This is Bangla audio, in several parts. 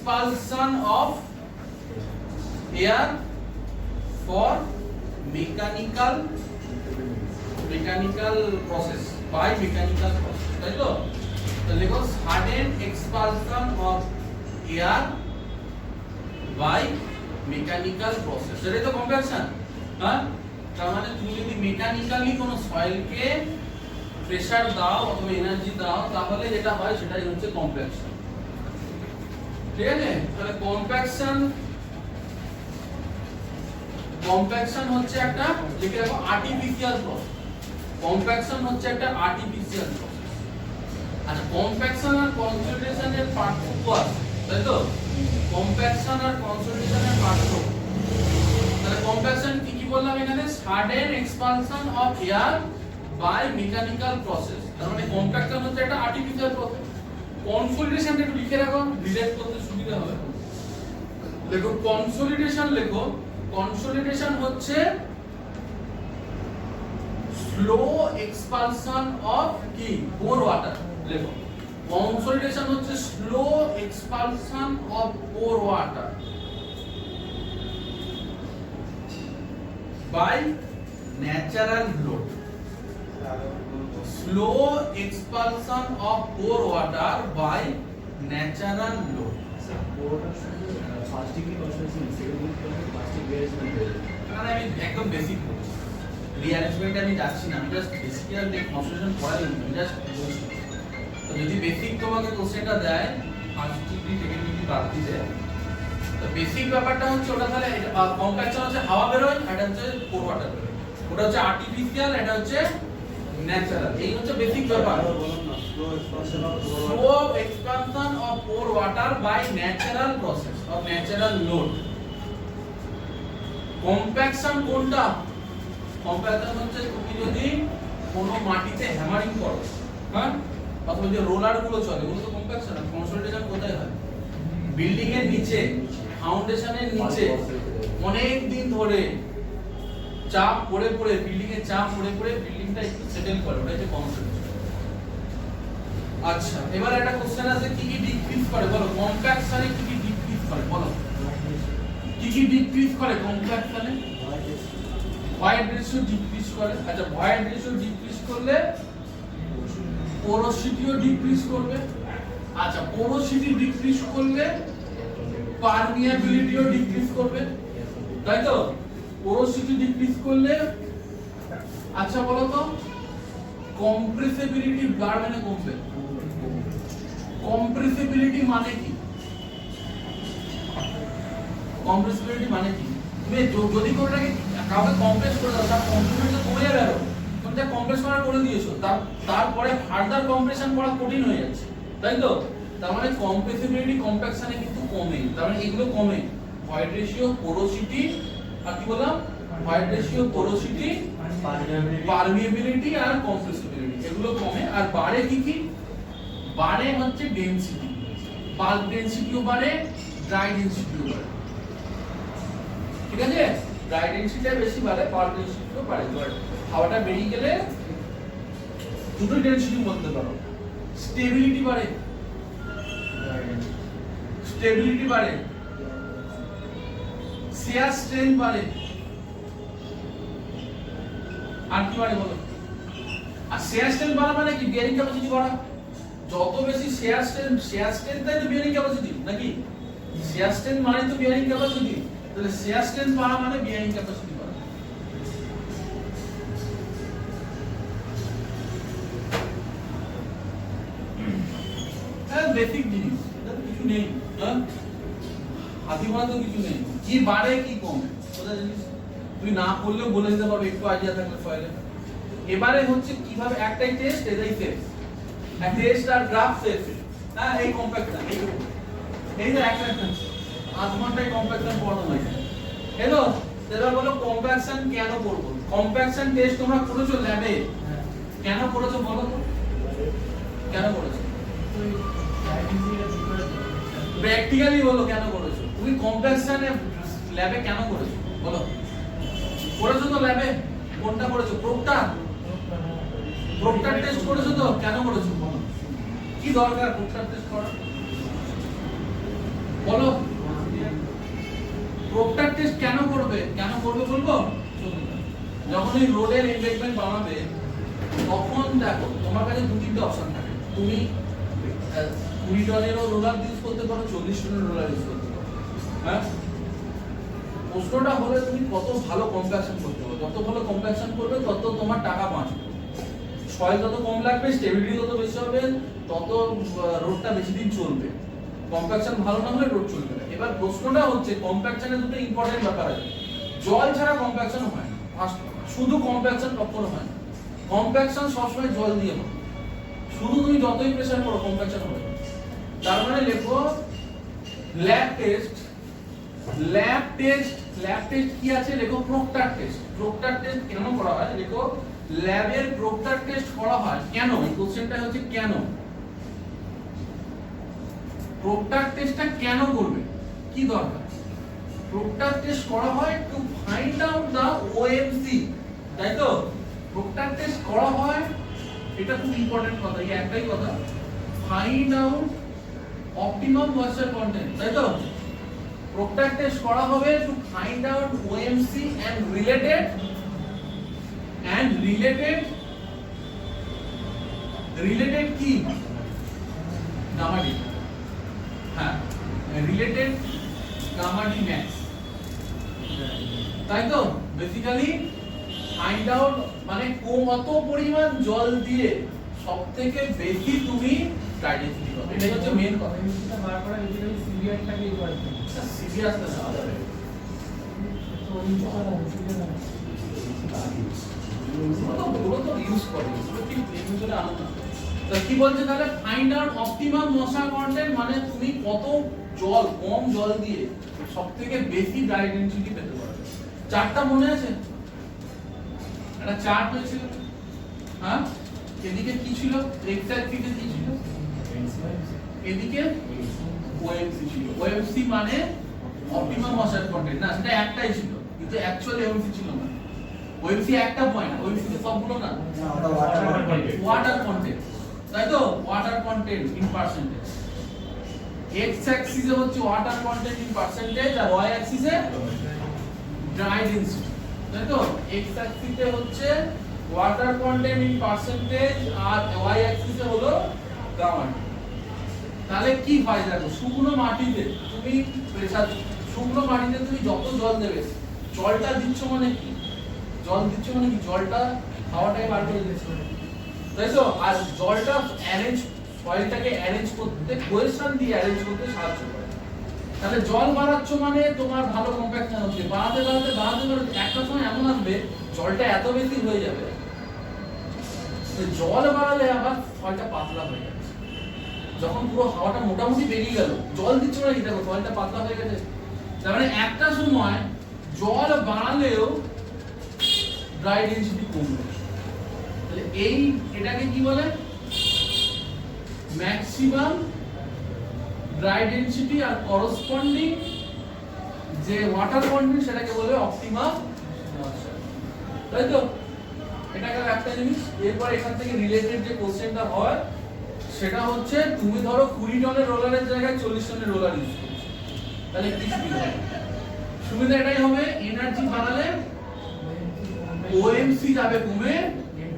expulsion of air for mechanical process by mechanical process, তাই তো? তো লেখো sudden expulsion of air by mechanical process, সেটাই তো কম্প্যাকশন। হ্যাঁ, তার মানে তুমি যদি মেকানিক্যালি কোনো সয়েলকে প্রেসার দাও অথবা এনার্জি দাও তাহলে যেটা হয় সেটাই হচ্ছে কম্প্যাকশন। ঠিক আছে, তাহলে কম্প্যাকশন হচ্ছে একটা লিখে রাখো আর্টিফিশিয়াল প্রসেস। কম্প্যাকশন হচ্ছে একটা আর্টিফিশিয়াল প্রসেস। আচ্ছা, কম্প্যাকশন আর কনসলিডেশনের পার্থক্য আছে, তাই তো? কম্প্যাকশন আর কনসলিডেশনের পার্থক্য, তাহলে কম্প্যাকশন কি বললাম এখানে? Sudden expansion of air by mechanical process. তার মানে কম্প্যাকশন হচ্ছে একটা আর্টিফিশিয়াল প্রসেস। কনসলিডেশনটা একটু লিখে রাখো, রিলেট করতে সুবিধা হবে। দেখো কনসলিডেশন, লেখো কনসলিডেশন হচ্ছে স্লো এক্সপানশন অফ কি পোর ওয়াটার। লেখো কনসলিডেশন হচ্ছে slow expansion of pore water by natural load. Slow expulsion of pore water by natural load. আমি একদম বেসিক রিঅ্যারেঞ্জমেন্ট আমি যাচ্ছি না, আমি জাস্ট বেসিক্যাল কনসলিডেশন পড়াই, আমি জাস্ট বলছি। তো যদি বেসিক তোমাকে কোশ্চেনটা দেয় ফার্স্ট ডিগ্রি সেকেন্ড ডিগ্রি বাদ দিতে, তো বেসিক ব্যাপারটা হচ্ছে ওটা তাহলে কম্প্যাকশন হচ্ছে হাওয়া বেরোয়, এটা হচ্ছে পোর ওয়াটার বেরোয়, ওটা হচ্ছে আর্টিফিশিয়াল, এটা হচ্ছে ন্যাচারাল। এই হচ্ছে বেসিক ব্যাপার। Slow expansion of pore water by natural process of natural load. Compaction কোনটা? কম্প্যাকশন হচ্ছে তুমি যদি কোনো মাটিতে হ্যামারিং করো, হ্যাঁ, অথবা যে রোলার গুলো চলে ওগুলো তো কম্প্যাকশন। আর কনসলিডেশন কোথায় হয়? বিল্ডিং এর নিচে, ফাউন্ডেশনের নিচে অনেক দিন ধরে চাপ পড়ে পড়ে, বিল্ডিং এর চাপ পড়ে পড়ে বিল্ডিংটা একটু সেটেল করে, ওটা হচ্ছে কনসলিডেশন। আচ্ছা, এবার একটা কোশ্চেন আছে, কি কি ডিক্রিজ করে বলো? কম্প্যাকশনে কি কি ডিক্রিজ করে বলো? কি কি ডিক্রিজ করে কম্প্যাকশনে? ভয়েড রেশিও ডিক্রিজ করে। আচ্ছা, ভয়েড রেশিও ডিক্রিজ করলে পোরোসিটিও ডিক্রিজ করবে। আচ্ছা, পোরোসিটি ডিক্রিজ করলে পারমিয়াবিলিটিও ডিক্রিজ করবে, তাই তো? পোরোসিটি ডিক্রিজ করলে, আচ্ছা বলো তো, কম্প্রেসিবিলিটি বাড়বে না কমবে? কম্প্রেসিবিলিটি মানে কি? কম্প্রেসিবিলিটি মানে কি? তুমি যদি কোনটাকে কাউকে কম্প্রেস করে দাও, তার কম্প্রেসিবিলিটি কমে যাবে। আরো তুমি যা কম্প্রেস করা করে দিয়েছো, তারপরে ফার্দার কম্প্রেশন করা কঠিন হয়ে যাচ্ছে, তাই তো? তার মানে কম্প্রেসিবিলিটি কম্প্যাকশনে কিন্তু কমে, তার মানে এগুলো কমে। ভয়েড রেশিও, পোরোসিটি, আর কি বললাম? ভয়েড রেশিও, পোরোসিটি, পারমিয়াবিলিটি আর কম্প্রেসিবিলিটি, এগুলো কমে। আর বাড়ে কি কি? বাড়ে হচ্ছে ডেনসিটি, বাল্ক ডেনসিটিও বাড়ে, ড্রাই ডেনসিটিও বাড়ে। ঠিক আছে, ড্রাই ডেনসিটিটা বেশি বাড়ে, বাল্ক ডেনসিটিও বাড়ে। হাওয়াটা বেরিয়ে গেলে দুটো ডেনসিটি বলতে পারো। স্টেবিলিটি বাড়ে, স্টেবিলিটি বাড়ে, শিয়ার স্ট্রেংথ বাড়ে, আর কি বাড়ে বলো? আর শিয়ার স্ট্রেংথ বাড়া মানে কি? বিয়ারিং ক্যাপাসিটি বাড়া। যত বেশি শিয়ার স্ট্রেংথ তাই তো বিয়ারিং ক্যাপাসিটি, নাকি? শিয়ার স্ট্রেংথ মানে তো বিয়ারিং ক্যাপাসিটি, তাহলে শিয়ার স্ট্রেংথ বাড়া মানে বিয়ারিং ক্যাপাসিটি বাড়া। হ্যাঁ, বেসিক জিনিস, এটা তো কিছু নেই, হ্যাঁ, হাতি ঘোড়া তো কিছু নেই। কি বাড়ে কি কমে ওটা জিনিস তুই না করলেও বলে দিতে পারবে, একটু আইডিয়া থাকলে ফাইলে। এবারে হচ্ছে কিভাবে একটাই টেস্ট, এটাই শেষ। এক টেস্ট আর গ্রাফ শেষ। হ্যাঁ, এই কম্প্যাকশন, এই যে একটা আধ ঘন্টায় কম্প্যাকশন পড়ানো হয়। হ্যালো, এবার বলো কম্প্যাকশন কেন করব? কম্প্যাকশন টেস্ট তোমরা করেছো ল্যাবে, কেন করেছো বলো তো? কেন করেছো? প্র্যাকটিক্যালি বলো কেন করেছো? তুমি কম্প্যাকশনে ল্যাবে কেন করেছো বলো? করেছো তো ল্যাবে? কোনটা করেছো? প্রোক্টার টেস্ট করেছো তো? কেন করেছো বলো? কি দরকার প্রোক্টার টেস্ট করার? বলো প্রোক্টার টেস্ট কেন করবে বলবো। যখন এই রোডের এমবেডমেন্ট বানাবে তখন দেখো তোমার কাছে দু তিনটে অপশন থাকে, তুমি 20 টনেরও রোলার ইউজ করতে পারো, 40 টনের রোলার ইউজ করতে পারো। হ্যাঁ, প্রশ্নটা হলে তুমি কত ভালো কম্প্যাকশন করতে পারো, যত ভালো কম্প্যাকশন করবে তত তোমার টাকা বাঁচবে, সয়েল যত কম লাগবে, স্টেবিলিটি তত বেশি হবে, তত রোডটা বেশি দিন চলবে। কম্প্যাকশন ভালো না হলে রোড চলবে না। এবার প্রশ্নটা হচ্ছে কম্প্যাকশনে দুটো ইম্পর্টেন্ট ব্যাপার আছে, জল ছাড়া কম্প্যাকশন হয় না, শুধু কম্প্যাকশন কখনো হয় না। কম্প্যাকশন সবসময় জল দিয়ে হবে, শুধু তুমি যতই প্রেসার করো কম্প্যাকশন হবে। তার মানে লেখো ল্যাব টেস্ট কি আছে, লেখো প্রোক্টার টেস্ট। প্রোক্টার টেস্ট কেন করা হয়, লেখো ল্যাবের প্রোক্টার টেস্ট করা হয় কেন, এই কোশ্চেনটা হচ্ছে কেন প্রোক্টার টেস্টটা কেন করবে, কি দরকার। প্রোক্টার টেস্ট করা হয় টু ফাইন্ড আউট দা ওএমসি, তাই তো। প্রোক্টার টেস্ট করা হয়, এটা খুব ইম্পর্টেন্ট কথা, এই একটাই কথা, find out optimum moisture content, তাই তো। প্রোক্টার টেস্ট করা হবে to find out OMC and related কি গামা-ডি, হ্যাঁ রিলেটেড গামা-ডি ম্যাক্স, তাই তো। বেসিক্যালি ফাইন্ড আউট মানে কত পরিমাণ জল দিয়ে সবথেকে বেশি তুমি ডাইজেস্টিভ হবে, এটা হচ্ছে মেইন কথা। এটা বার করা বেসিক্যালি সিভিয়ারটাকে ই করে দেয়। সিরিয়াস না যাবে তো ওই কথা সিভিয়ার ওগুলো তো ইউজ করে, ওগুলো কি ভিজুয়ালি আনো না। তো কি বলছে তাহলে, ফাইন্ড আউট অপটিমাম মশা কন্টেন্ট মানে তুমি কত জল, কম জল দিয়ে সবথেকে বেশি ড্রাই ডেনসিটি পেতে পারবে। চারটা মনে আছে, একটা চার্ট হয়েছিল, হ্যাঁ এদিকে কি ছিল, এক্স অ্যাক্সিসে কি ছিল, এদিকে ওএমসি ছিল। ওএমসি মানে অপটিমাম মশার কন্টেন্ট, না সেটা একটাই ছিল কিন্তু অ্যাকচুয়ালি ওএমসি ছিল না। ওএমসি একটা পয়েন্ট, ওএমসি তে সবগুলো না, ওয়াটার কন্টেন্ট, তাই তো। Water content in percentage, X অ্যাক্সিসে হচ্ছে ওয়াটার কন্টেন্ট ইন পার্সেন্টেজ, আর ওয়াই অ্যাক্সিসে ড্রাই ডেনসিটি, তাই তো। এক্স অ্যাক্সিসে হচ্ছে ওয়াটার কন্টেন্ট ইন পার্সেন্টেজ আর ওয়াই অ্যাক্সিসে হলো গামা-ডি। তাহলে কি হয় দেখো, শুকনো মাটিতে তুমি প্রেসার, শুকনো মাটিতে তুমি যত জল দেবে, জলটা দিচ্ছ মানে কি, জলটা হাওয়াটাকে বার করে দিচ্ছে, তাই তো। আর জলটা অ্যারেঞ্জ, সয়েলটাকে অ্যারেঞ্জ করতে, কোয়েশন দিয়ে অ্যারেঞ্জ করতে সাহায্য করে। তাহলে জল বাড়াচ্ছ মানে তোমার ভালো কম্প্যাকশন হচ্ছে, বাড়াতে একটা সময় এমন আসবে জলটা এত বেশি হয়ে যাবে, জল বাড়ালে আবার সয়েলটা পাতলা হয়ে যাচ্ছে। যখন পুরো হাওয়াটা মোটামুটি বেরিয়ে গেল, জল দিচ্ছ না কি, দেখো সয়েলটা পাতলা হয়ে গেছে। তার মানে একটা সময় জল বাড়ালেও ড্রাই ডেনসিটি কমবে। তাহলে এটাকে কি বলে, ম্যাক্সিমাম ড্রাই ডেনসিটি, আর করসপন্ডিং যে ওয়াটার কন্টেন্ট সেটাকে বলে অপটিমাম ময়েশ্চার, তাই তো। এটা গেল একটা জিনিস। এরপর এখান থেকে রিলেটেড যে কোশ্চেনটা হয় সেটা হচ্ছে, তুমি ধরো 20 টনের রোলারের জায়গায় 40 টনের রোলার ইউজ করছো, তাহলে কি সুবিধা হবে? সুবিধা এটাই হবে, এনার্জি বাড়ালে ওএমসি যাবে কমে,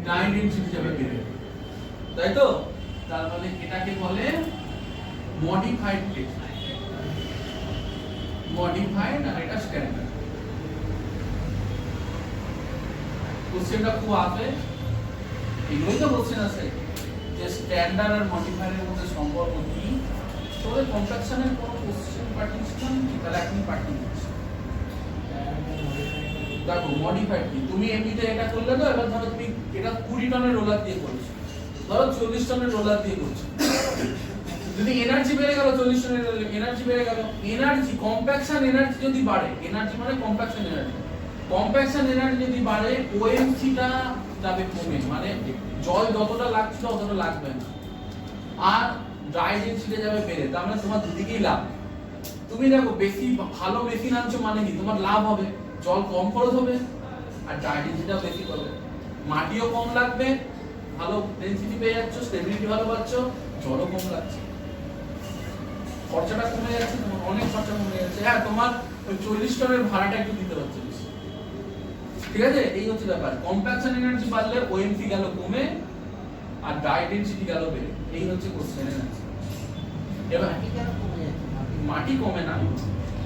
ড্রাই ডেনসিটি যাবে বেড়ে, তাই তো। তার মানে এটাকে বলে মডিফাইড টেস্ট, মডিফাইড আর এটা স্ট্যান্ডার্ড। কোশ্চেনটা খুব আসে, এগুলোই তো কোশ্চেন আছে যে স্ট্যান্ডার্ড আর মডিফাইডের মধ্যে সম্পর্ক কি। তবে কম্প্যাকশনের কোনো কোশ্চেন পার্টিশন কি, তাহলে এখন পার্টি দিচ্ছি। দেখো মডিফাইড কি, তুমি এমনিতে এটা করলে তো, এবার ধরো তুমি এটা 20 টনের রোলার দিয়ে করছো, ধরো 40 টনের রোলার দিয়ে করছো, যদি এনার্জি বেড়ে গেল, 40 টনের এনার্জি বেড়ে গেল, এনার্জি কম্প্যাকশন এনার্জি যদি বাড়ে, এনার্জি মানে কম্প্যাকশন এনার্জি যদি বাড়ে, ওএমসিটা যাবে কমে, মানে জল যতটা লাগছিল ততটা লাগবে না, আর ড্রাই ডেনসিটি যাবে বেড়ে। তার মানে তোমার দুদিকেই লাভ। তুমি দেখো বেশি ভালো মেশিন আনছো মানে কি, তোমার লাভ হবে, জল কম খরচ হবে আর ড্রাই ডেনসিটিটাও বেশি করবে, মাটিও কম লাগবে, ভালো ডেনসিটি পেয়ে যাচ্ছ, স্টেবিলিটি ভালো পাচ্ছ, জলও কম লাগছে। খরচাটা কমে যাচ্ছে, তোমার অনেক খরচা কমে যাচ্ছে। হ্যাঁ, তোমার ওই 40 টনের ভাড়াটা একটু দিতে হচ্ছে বেশি। ঠিক আছে, এই হচ্ছে ব্যাপার। কম্প্যাকশন এনার্জি বাড়লে ওএমসি গেল কমে আর ডাই ডেনসিটি গেল বেড়ে। এই হচ্ছে কোশ্চেনের অ্যান্সার। এবার মাটি কমে না,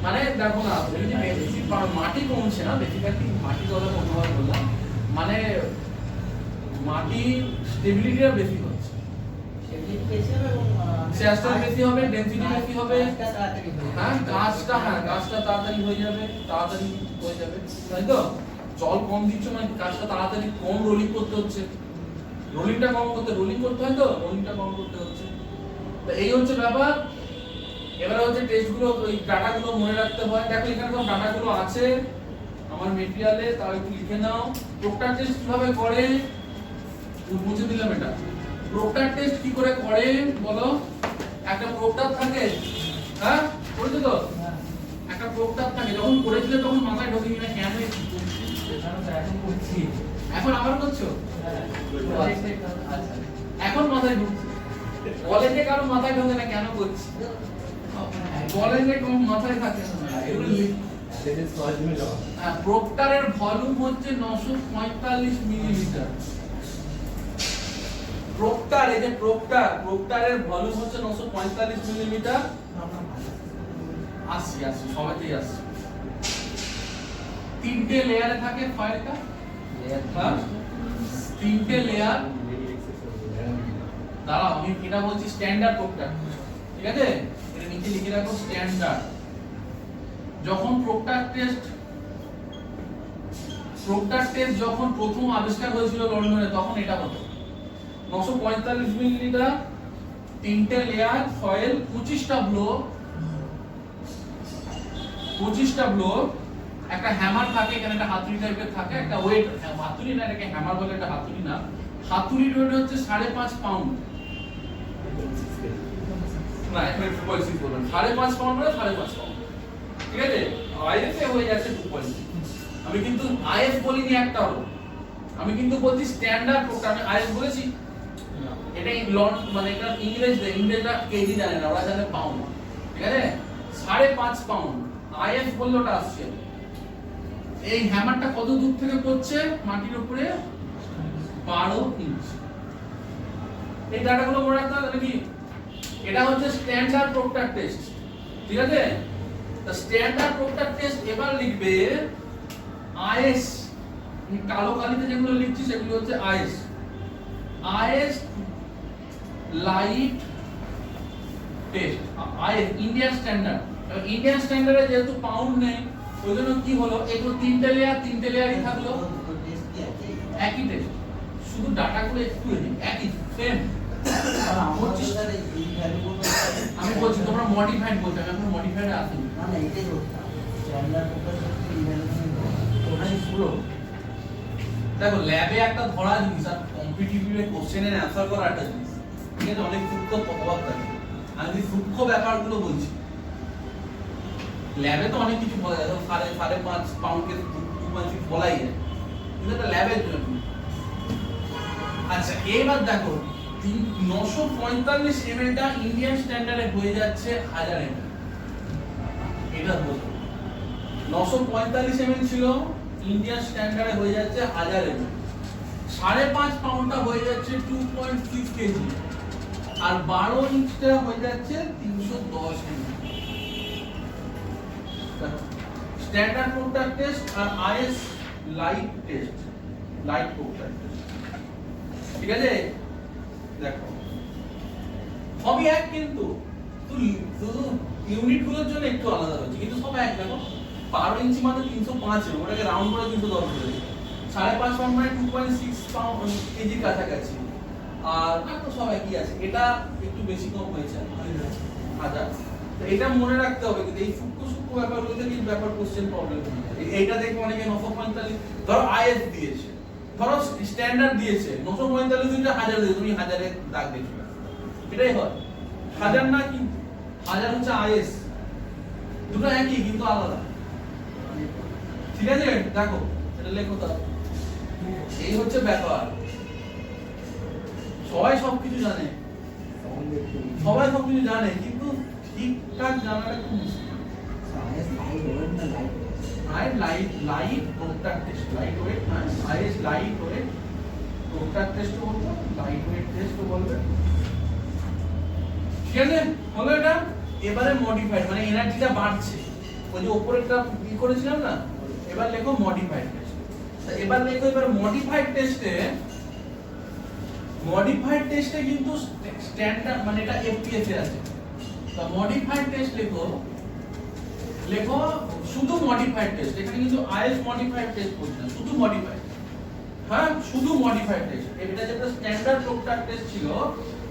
মানে দেখো না, যদি বেসিক মাটি কমছে না, বেসিক্যালি মাটি কথা অন্যভাবে বললাম, মানে মাটি স্টেবিলিটিটা বেশি হচ্ছে, শেয়ারটা বেশি হবে, ডেনসিটি বেশি হবে। হ্যাঁ, গাছটা তাড়াতাড়ি হয়ে যাবে, তাই তো? জল কম দিচ্ছ মানে গাছটা তাড়াতাড়ি কম রোলিং করতে হচ্ছে, রোলিংটা কম করতে হয় তো, রোলিংটা কম করতে হচ্ছে। তো এই হচ্ছে ব্যাপার। এবারে হচ্ছে টেস্টগুলো, ওই ডাটাগুলো মনে রাখতে হয়। দেখো এখানে সব ডাটাগুলো আছে আমার মেটেরিয়ালে, তাও একটু লিখে নাও। প্রোক্টার টেস্ট কিভাবে করে মুছে দিলাম এটা। প্রোক্টার টেস্ট কি করে করে বলো? একটা প্রোক্টার থাকে, হ্যাঁ করেছো তো? একটা প্রোক্টার থাকে, যখন করেছিলে তখন মাথায় ঢোকেনি না কেন এখন করছি, এখন আবার করছো? এখন মাথায় ঢুকছে। কলেজে কারো মাথায় ঢোকে না কেন করছি? কলেজে কোন মাথায় থাকে না। এগুলো প্রোক্টারের ভলিউম হচ্ছে 945 মিলিলিটার। প্রোক্টার, এই যে প্রোক্টারের ভলিউম হচ্ছে 945 মিলিলিটার। আসি সবাইতেই আসি। 3টে লেয়ারে থাকে ফাইলটা, হ্যাঁ 3টে লেয়ার। দাঁড়াও, আমি এটা বলছি স্ট্যান্ডার্ড প্রোক্টার, ঠিক আছে? এটা নিচে লিখে রাখো স্ট্যান্ডার্ড। যখন প্রোক্টার টেস্ট যখন প্রথম আবিষ্কার হয়েছিল লন্ডনে, তখন এটা হতো 945 মিলিলিটার, 3টে লেয়ার, ফয়েল, 25টা ব্লো, একটা হ্যামার থাকে, এখানে একটা হাতুড়ি টাইপের থাকে, একটা ওয়েট, হাতুড়ি না এটাকে হ্যামার বলে, এটা হাতুড়ি না। হাতুড়ির ওয়েট হচ্ছে 5.5 পাউন্ড। না, এখানে 2.6 বলবেন, 5.5 পাউন্ড মানে 5.5 পাউন্ড, ঠিক আছে? আইএস এ হয়ে যাচ্ছে 2.6। আমি কিন্তু আইএস বলিনি একটাও, আমি কিন্তু বলছি স্ট্যান্ডার্ড প্রোগ্রাম। আমি আইএস বলেছি? এটা মানে এটা ইংরেজরা কেজি জানে না, ওরা জানে পাউন্ড, ঠিক আছে? 5.5 পাউন্ড আইএস বললে ওটা আসছে। এই হ্যামারটা কত দূর থেকে পড়ছে মাটির উপরে? 12 ইঞ্চ। এই ডাটাগুলো মনে রাখতে হবে নাকি? এটা হচ্ছে স্ট্যান্ডার্ড প্রোক্টার টেস্ট, ঠিক আছে? তো স্ট্যান্ডার্ড প্রোক্টার টেস্ট এবার লিখবে আইএস। কালো কালিতে যেগুলো লিখছি সেগুলো হচ্ছে IS light test, IS Indian standard. Indian স্ট্যান্ডার্ডে যেহেতু পাউন্ড নেই, ওই জন্য কি হলো, এগুলো 3টে লেয়ারই থাকলো, একই টেস্ট, শুধু ডাটাগুলো একটু একই সেম। আমি বলছি তোমরা মডিফাইড বলছো, আমি এখন মডিফাইড আসিনি। দেখো ল্যাবে একটা ধরা জিনিস আর কম্পিটিটিভে কোশ্চেনের অ্যানসার করা একটা জিনিস, ঠিক আছে? অনেক সূক্ষ্ম তফাৎ থাকে। আমি সূক্ষ্ম ব্যাপারগুলো বলছি। ল্যাবে তো অনেক কিছু বলা যায়, 5.5 পাউন্ডকে 2.6 বলাই যায়, কিন্তু এটা ল্যাবের জন্য। আচ্ছা, এবার দেখো 945 ml ইন্ডিয়ান স্ট্যান্ডার্ডে হয়ে যাচ্ছে 1000 ml। এটা বলতো 945 ml ছিল, ইন্ডিয়ান স্ট্যান্ডার্ডে হয়ে যাচ্ছে 1000 ml। 5.5 পাউন্ডটা হয়ে যাচ্ছে 2.6 কেজি, আর 12 ইঞ্চটা হয়ে যাচ্ছে 310 ml। স্ট্যান্ডার্ড প্রোক্টার টেস্ট আর আইএস লাইট প্রোক্টার টেস্ট, ঠিক আছে? দেখো সবই এক, কিন্তু শুধু ইউনিটগুলোর জন্য একটু আলাদা হচ্ছে, কিন্তু সব এক। দেখো 12 ইঞ্চি মানে 305, ওটাকে রাউন্ড করে 310 করে দিই। 5.5 পাউন্ড মানে 2.6 পাউন্ড কেজির কাছাকাছি, আর তো সব একই আছে। এটা একটু বেশি কম হয়েছে 1000। তো এটা মনে রাখতে হবে, কিন্তু এই সূক্ষ্ম ব্যাপারগুলো থেকে ব্যাপার কোশ্চেন প্রবলেম হয়ে যায়। এটা দেখো অনেকে 945, ধরো আইএস দিয়েছে, ধরো স্ট্যান্ডার্ড দিয়েছে 945 দিলে 1000 দিয়ে তুমি 1000 এর দাগ দিয়ে চলে আসবে, এটাই হয়। 1000 না, কিন্তু 1000 হচ্ছে আইএস, দুটো একই কিন্তু আলাদা, ঠিক আছে? দেখো এটা লেখো তাও। এই হচ্ছে ব্যাপার। সবাই সবকিছু জানে, কিন্তু ঠিকঠাক জানাটা খুব মুশকিল। আর light Proctor test, light weight না, আইএস লাইট ওয়েট প্রোক্টার টেস্ট বলবো, লাইট ওয়েট টেস্ট বলবে। ঠিক আছে, হলো এটা। এবারে মডিফাইড মানে এনার্জিটা বাড়ছে, ওই যে উপরেরটা ই করেছিলাম না, এবার লেখো মডিফাইড টেস্ট। এবার লেখো এবার মডিফাইড টেস্টে কিন্তু স্ট্যান্ডার্ড মানে এটা এফপিএস এ আছে। তো মডিফাইড টেস্ট লেখো শুধু মডিফাইড টেস্ট, এখানে কিন্তু আইএস মডিফাইড টেস্ট করছি না, শুধু মডিফাইড। হ্যাঁ, শুধু মডিফাইড টেস্ট। এটা যেটা স্ট্যান্ডার্ড প্রোক্টার টেস্ট ছিল,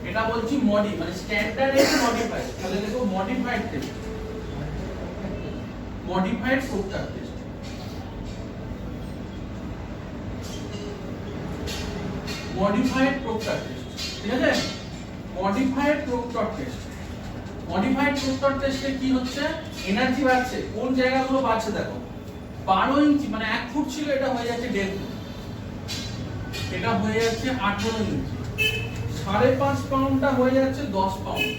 এটা বলছি মানে স্ট্যান্ডার্ড এর মডিফাইড। তাহলে লেখো modified test, modified Proctor test. Modified Proctor test, ঠিক আছে? Modified Proctor test, modified Proctor টেস্টে কি হচ্ছে, এনার্জি বাড়ছে। কোন জায়গাগুলো বাড়ছে দেখো, 12 ইঞ্চি মানে 1 ফুট ছিল, এটা হয়ে যাচ্ছে 1.5 ফুট, এটা হয়ে যাচ্ছে 18 ইঞ্চি। 5.5 পাউন্ডটা হয়ে যাচ্ছে 10 পাউন্ড,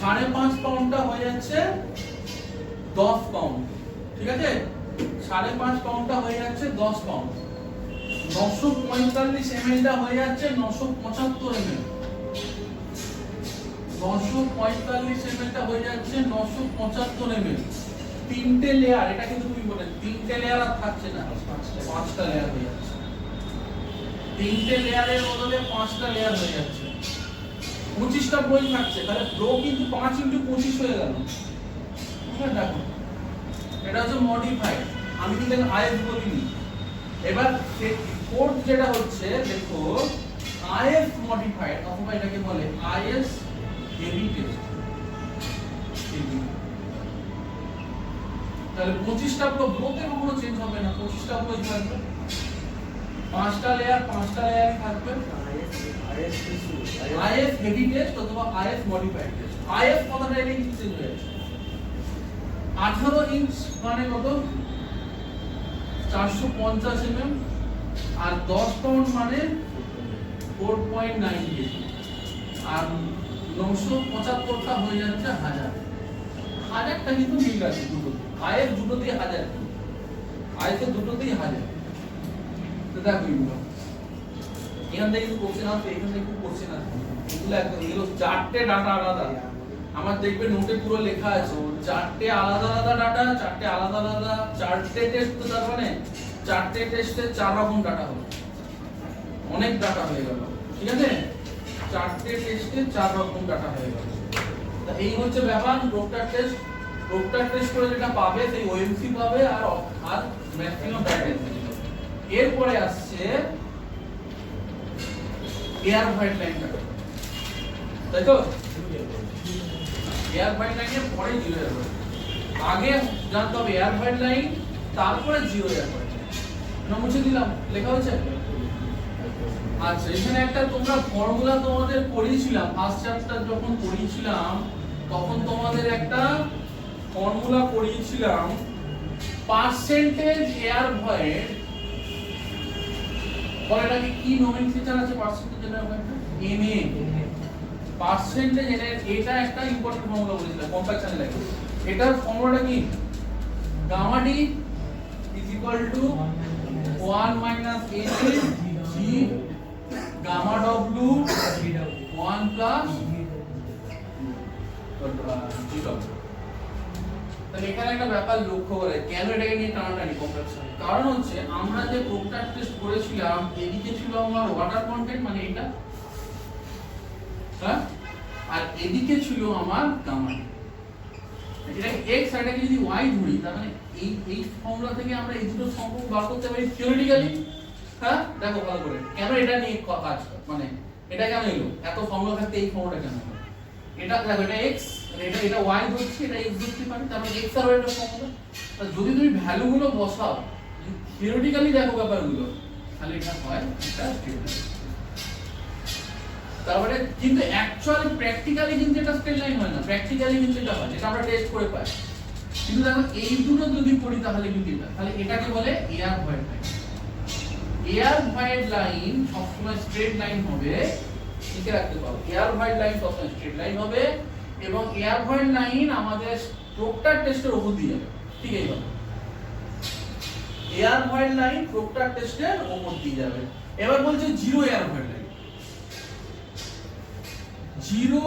5.5 পাউন্ডটা হয়ে যাচ্ছে 10 পাউন্ড, ঠিক আছে? 5.5 পাউন্ডটা হয়ে যাচ্ছে 10 পাউন্ড। 945 ml হয়ে যাচ্ছে 975 ml, 945 ml হয়ে যাচ্ছে 975 ml। তিনটে লেয়ার, এটা কিন্তু তুমি বলে তিনটে লেয়ার আর থাকছে না, 5টা লেয়ার হয়ে যাচ্ছে। তিনটে লেয়ারের বদলে 5টা লেয়ার হয়ে যাচ্ছে। 25টা ব্রো থাকছে, তাহলে ব্রো কিন্তু 5 × 25 হয়ে গেল। দেখো এটা হচ্ছে মডিফাইড, আমি কিন্তু আইএস বলিনি। এবার ফোর্থ যেটা হচ্ছে দেখো আইএস মডিফাইড, অথবা এটাকে বলে আইএস হেভি টেস্ট। তাহলে 25টা ব্রোতে কখনো চেঞ্জ হবে না, 25টা ব্রো থাকবে, 5টা লেয়ার থাকবে। আইএস হেভি টেস্ট অথবা আইএস মডিফাইড টেস্ট। আইএস কথাটা এলে কিন্তু চেঞ্জ হয়ে যাচ্ছে। 18 ইঞ্চ মানে কত, 450 mm, আর 10 পাউন্ড মানে 4.9 কেজি, আর 975টা হয়ে যাচ্ছে 1000। 1000টা কিন্তু মিল আছে দুটো, আয়ের দুটোতেই 1000, আয়ের দুটোতেই 1000। তো দেখো এখান থেকে কিন্তু কোশ্চেন আসবে, এখান থেকে খুব কোশ্চেন আসবে। এগুলো একদম এগুলো 4টে ডাটা আলাদা, আমার দেখবে নোটে পুরো লেখা আছে 4টে আলাদা আলাদা ডাটা, 4টে আলাদা আলাদা, 4টে টেস্ট। তো তার মানে 4টে টেস্টে 4 রকম ডাটা হবে, অনেক ডাটা হয়ে গেল, ঠিক আছে? 4টে টেস্টে 4 রকম ডাটা হয়ে গেল। তা এই হচ্ছে ব্যাপার প্রোক্টার টেস্ট। প্রোক্টার টেস্ট করে যেটা পাবে সেই ওএমসি পাবে আর ম্যাক্সিমাম ডাটা। এরপরে আসছে এয়ার হোয়াইট লাইন ডাটা, তাই তো? এয়ার হোয়াইট লাইনের পরে জিরো এয়ার হোয়াইট, আগে জানতে হবে এয়ার হোয়াইট লাইন, তারপরে জিরো এয়ার হোয়াইট লাইন। না মুছে দিলাম, লেখা হয়েছে। আচ্ছা, এখানে একটা তোমরা ফর্মুলা তোমাদের পড়িয়েছিলাম, ফার্স্ট চ্যাপ্টার যখন পড়িয়েছিলাম তখন তোমাদের একটা ফর্মুলা পড়িয়েছিলাম, পার্সেন্টেজ এয়ার ভয়েড, বলে এটাকে কি নোমেনক্লেচার আছে percentage air void, NA, percentage NA. এটা একটা ইম্পর্টেন্ট ফর্মুলা বলেছিলাম কম্প্যাকশন লাগে। এটার ফর্মুলাটা কি, gamma D is equal to 1 minus a g gamma w 1 plus g w। তাহলে এখানে একটা ব্যাপার লক্ষ্য করে, কেন এটাকে নিয়ে টানাটানি কম্প্যাকশন, কারণ হচ্ছে আমরা যে প্রোক্টার টেস্ট করেছিলাম এদিকে ছিল আমার ওয়াটার কন্টেন্ট মানে এটা, হ্যাঁ, আর এদিকে ছিল আমার গামা। এটাকে x আর এটাকে যদি y ধরি, তার মানে এই ফর্মুলা থেকে আমরা এই দুটো সম্পর্ক বার করতে পারি থিওরিটিক্যালি। হ্যাঁ, দেখো ভালো করে কেন এটা নিয়ে কাজ, মানে এটা কেন এলো, এত ফর্মুলা থাকতে এই ফর্মুলা কেন এলো। এটা দেখো, এটা x, এটা y ধরছি, এটা x ধরতে পারি, তারপরে x আর y এর ফর্মুলা। তা যদি তুমি ভ্যালুগুলো বসাও, থিওরিটিক্যালি দেখো ব্যাপারগুলো, তাহলে এটা হয় এটা স্ট্রেট। তারপরে কিন্তু অ্যাকচুয়ালি প্র্যাকটিক্যালি কিন্তু এটা স্ট্রেট লাইন হয় না, প্র্যাকটিক্যালি কিন্তু এটা হয়, যেটা আমরা টেস্ট করে পাই। কিন্তু দেখো এই দুটো যদি পড়ি তাহলে কিন্তু এটা, তাহলে এটাকে বলে air void line. Air void line সবসময় স্ট্রেট লাইন হবে লিখে রাখতে পারো এয়ার ভয়েড লাইন সবসময় স্ট্রেট লাইন হবে এবং এয়ার ভয়েড লাইন আমাদের প্রোক্টার টেস্টের উপর দিয়ে যাবে ঠিক এই কথা এয়ার ভয়েড লাইন প্রোক্টার টেস্টের উপর দিয়ে যাবে এবার বলছে zero air void line zero